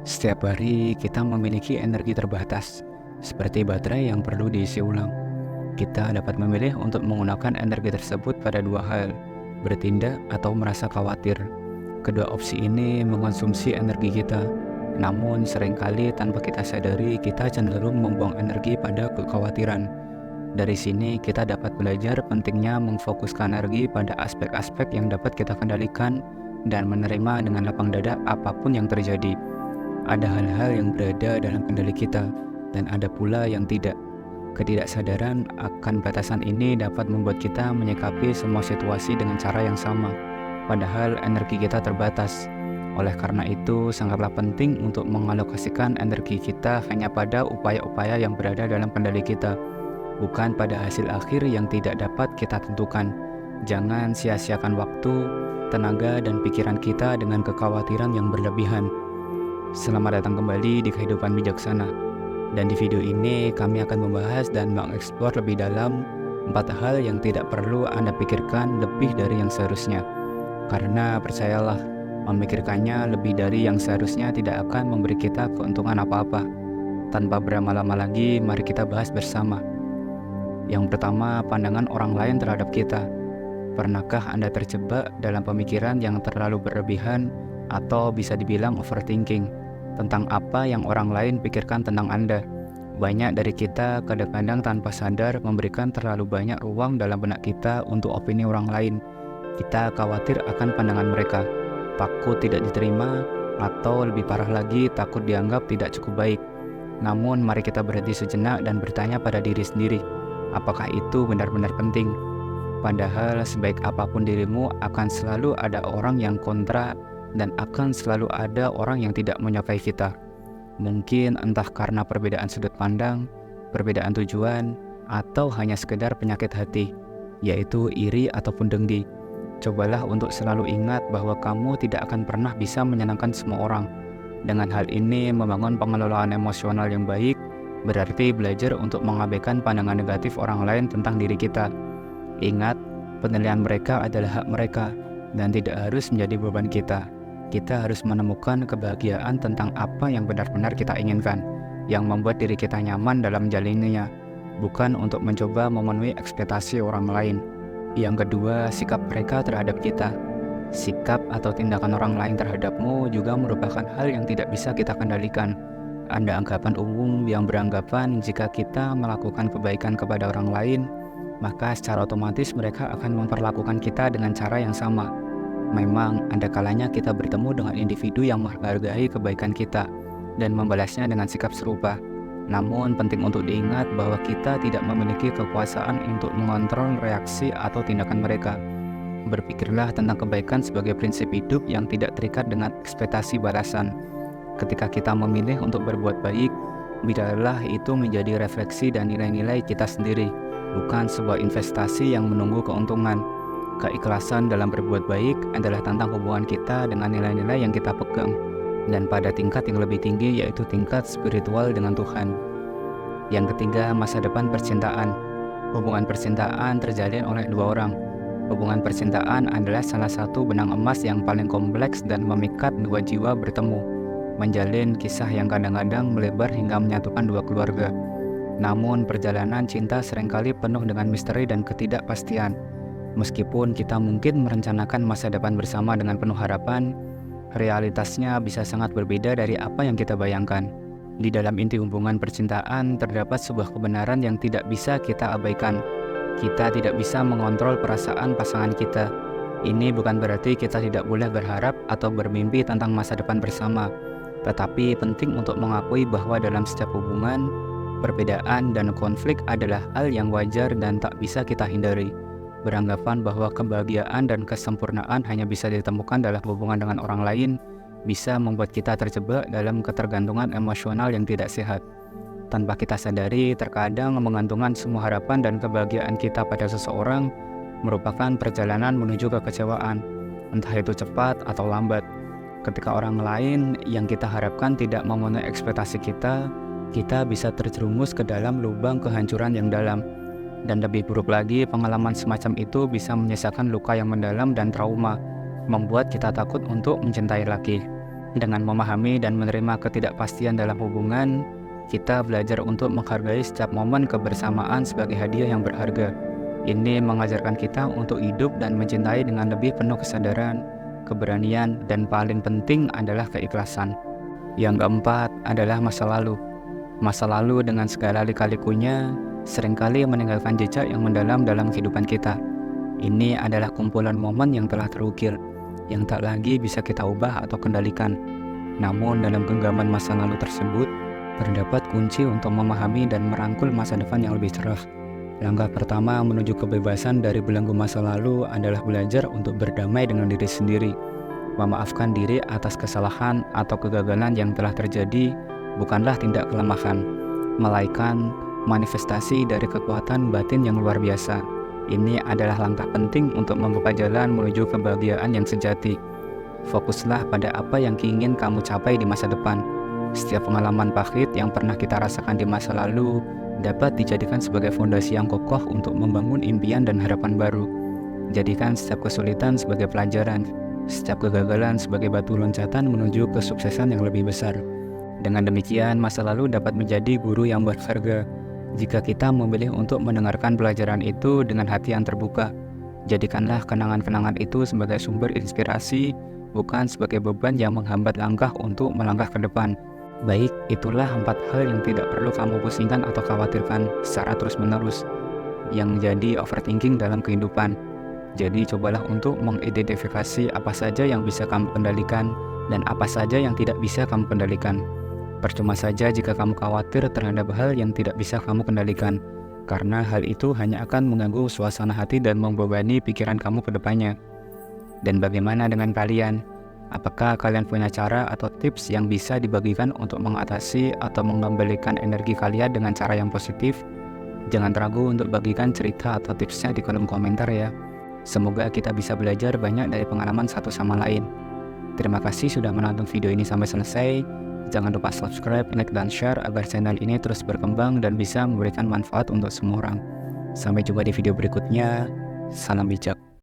Setiap hari kita memiliki energi terbatas, seperti baterai yang perlu diisi ulang. Kita dapat memilih untuk menggunakan energi tersebut pada dua hal, bertindak atau merasa khawatir. Kedua opsi ini mengonsumsi energi kita, namun seringkali tanpa kita sadari kita cenderung membuang energi pada kekhawatiran. Dari sini kita dapat belajar pentingnya memfokuskan energi pada aspek-aspek yang dapat kita kendalikan dan menerima dengan lapang dada apapun yang terjadi. Ada hal-hal yang berada dalam kendali kita, dan ada pula yang tidak. Ketidaksadaran akan batasan ini dapat membuat kita menyikapi semua situasi dengan cara yang sama, padahal energi kita terbatas. Oleh karena itu, sangatlah penting untuk mengalokasikan energi kita hanya pada upaya-upaya yang berada dalam kendali kita, bukan pada hasil akhir yang tidak dapat kita tentukan. Jangan sia-siakan waktu, tenaga, dan pikiran kita dengan kekhawatiran yang berlebihan. Selamat datang kembali di Kehidupan Bijaksana. Dan di video ini kami akan membahas dan mengeksplor lebih dalam 4 hal yang tidak perlu Anda pikirkan lebih dari yang seharusnya. Karena percayalah, memikirkannya lebih dari yang seharusnya tidak akan memberi kita keuntungan apa-apa. Tanpa berlama-lama lagi, mari kita bahas bersama. Yang pertama, pandangan orang lain terhadap kita. Pernahkah Anda terjebak dalam pemikiran yang terlalu berlebihan atau bisa dibilang overthinking tentang apa yang orang lain pikirkan tentang Anda? Banyak dari kita kadang-kadang tanpa sadar memberikan terlalu banyak ruang dalam benak kita untuk opini orang lain. Kita khawatir akan pandangan mereka, takut tidak diterima, atau lebih parah lagi takut dianggap tidak cukup baik. Namun mari kita berhenti sejenak dan bertanya pada diri sendiri, apakah itu benar-benar penting? Padahal sebaik apapun dirimu, akan selalu ada orang yang kontra dan akan selalu ada orang yang tidak menyukai kita. Mungkin entah karena perbedaan sudut pandang, perbedaan tujuan, atau hanya sekedar penyakit hati, yaitu iri ataupun dengki. Cobalah untuk selalu ingat bahwa kamu tidak akan pernah bisa menyenangkan semua orang. Dengan hal ini membangun pengelolaan emosional yang baik, berarti belajar untuk mengabaikan pandangan negatif orang lain tentang diri kita. Ingat, penilaian mereka adalah hak mereka dan tidak harus menjadi beban kita. Kita harus menemukan kebahagiaan tentang apa yang benar-benar kita inginkan, yang membuat diri kita nyaman dalam menjalaninya, bukan untuk mencoba memenuhi ekspektasi orang lain. Yang kedua, sikap mereka terhadap kita. Sikap atau tindakan orang lain terhadapmu juga merupakan hal yang tidak bisa kita kendalikan. Ada anggapan umum yang beranggapan jika kita melakukan kebaikan kepada orang lain, maka secara otomatis mereka akan memperlakukan kita dengan cara yang sama. Memang ada kalanya kita bertemu dengan individu yang menghargai kebaikan kita dan membalasnya dengan sikap serupa. Namun penting untuk diingat bahwa kita tidak memiliki kekuasaan untuk mengontrol reaksi atau tindakan mereka. Berpikirlah tentang kebaikan sebagai prinsip hidup yang tidak terikat dengan ekspektasi balasan. Ketika kita memilih untuk berbuat baik, biarlah itu menjadi refleksi dan nilai-nilai kita sendiri, bukan sebuah investasi yang menunggu keuntungan. Keikhlasan dalam berbuat baik adalah tentang hubungan kita dengan nilai-nilai yang kita pegang, dan pada tingkat yang lebih tinggi, yaitu tingkat spiritual dengan Tuhan. Yang ketiga, masa depan percintaan. Hubungan percintaan terjalin oleh dua orang. Hubungan percintaan adalah salah satu benang emas yang paling kompleks dan memikat dua jiwa bertemu, menjalin kisah yang kadang-kadang melebar hingga menyatukan dua keluarga. Namun perjalanan cinta seringkali penuh dengan misteri dan ketidakpastian. Meskipun kita mungkin merencanakan masa depan bersama dengan penuh harapan, realitasnya bisa sangat berbeda dari apa yang kita bayangkan. Di dalam inti hubungan percintaan terdapat sebuah kebenaran yang tidak bisa kita abaikan. Kita tidak bisa mengontrol perasaan pasangan kita. Ini bukan berarti kita tidak boleh berharap atau bermimpi tentang masa depan bersama. Tetapi penting untuk mengakui bahwa dalam setiap hubungan, perbedaan dan konflik adalah hal yang wajar dan tak bisa kita hindari. Beranggapan bahwa kebahagiaan dan kesempurnaan hanya bisa ditemukan dalam hubungan dengan orang lain bisa membuat kita terjebak dalam ketergantungan emosional yang tidak sehat. Tanpa kita sadari, terkadang menggantungkan semua harapan dan kebahagiaan kita pada seseorang merupakan perjalanan menuju kekecewaan, entah itu cepat atau lambat. Ketika orang lain yang kita harapkan tidak memenuhi ekspektasi kita, kita bisa terjerumus ke dalam lubang kehancuran yang dalam. Dan lebih buruk lagi, pengalaman semacam itu bisa menyisakan luka yang mendalam dan trauma, membuat kita takut untuk mencintai lagi. Dengan memahami dan menerima ketidakpastian dalam hubungan, kita belajar untuk menghargai setiap momen kebersamaan sebagai hadiah yang berharga. Ini mengajarkan kita untuk hidup dan mencintai dengan lebih penuh kesadaran, keberanian, dan paling penting adalah keikhlasan. Yang keempat adalah masa lalu. Masa lalu dengan segala lika-likunya seringkali meninggalkan jejak yang mendalam dalam kehidupan kita. Ini adalah kumpulan momen yang telah terukir, yang tak lagi bisa kita ubah atau kendalikan. Namun dalam genggaman masa lalu tersebut, terdapat kunci untuk memahami dan merangkul masa depan yang lebih cerah. Langkah pertama menuju kebebasan dari belenggu masa lalu adalah belajar untuk berdamai dengan diri sendiri. Memaafkan diri atas kesalahan atau kegagalan yang telah terjadi bukanlah tindak kelemahan, melainkan manifestasi dari kekuatan batin yang luar biasa. Ini adalah langkah penting untuk membuka jalan menuju kebahagiaan yang sejati. Fokuslah pada apa yang ingin kamu capai di masa depan. Setiap pengalaman pahit yang pernah kita rasakan di masa lalu dapat dijadikan sebagai fondasi yang kokoh untuk membangun impian dan harapan baru. Jadikan setiap kesulitan sebagai pelajaran, setiap kegagalan sebagai batu loncatan menuju kesuksesan yang lebih besar. Dengan demikian, masa lalu dapat menjadi guru yang berharga jika kita memilih untuk mendengarkan pelajaran itu dengan hati yang terbuka. Jadikanlah kenangan-kenangan itu sebagai sumber inspirasi, bukan sebagai beban yang menghambat langkah untuk melangkah ke depan. Baik, itulah 4 hal yang tidak perlu kamu pusingkan atau khawatirkan secara terus-menerus yang menjadi overthinking dalam kehidupan. Jadi cobalah untuk mengidentifikasi apa saja yang bisa kamu kendalikan dan apa saja yang tidak bisa kamu kendalikan. Percuma saja jika kamu khawatir terhadap hal yang tidak bisa kamu kendalikan, karena hal itu hanya akan mengganggu suasana hati dan membebani pikiran kamu ke depannya. Dan bagaimana dengan kalian? Apakah kalian punya cara atau tips yang bisa dibagikan untuk mengatasi atau mengembalikan energi kalian dengan cara yang positif? Jangan ragu untuk bagikan cerita atau tipsnya di kolom komentar ya. Semoga kita bisa belajar banyak dari pengalaman satu sama lain. Terima kasih sudah menonton video ini sampai selesai. Jangan lupa subscribe, like, dan share agar channel ini terus berkembang dan bisa memberikan manfaat untuk semua orang. Sampai jumpa di video berikutnya. Salam bijak.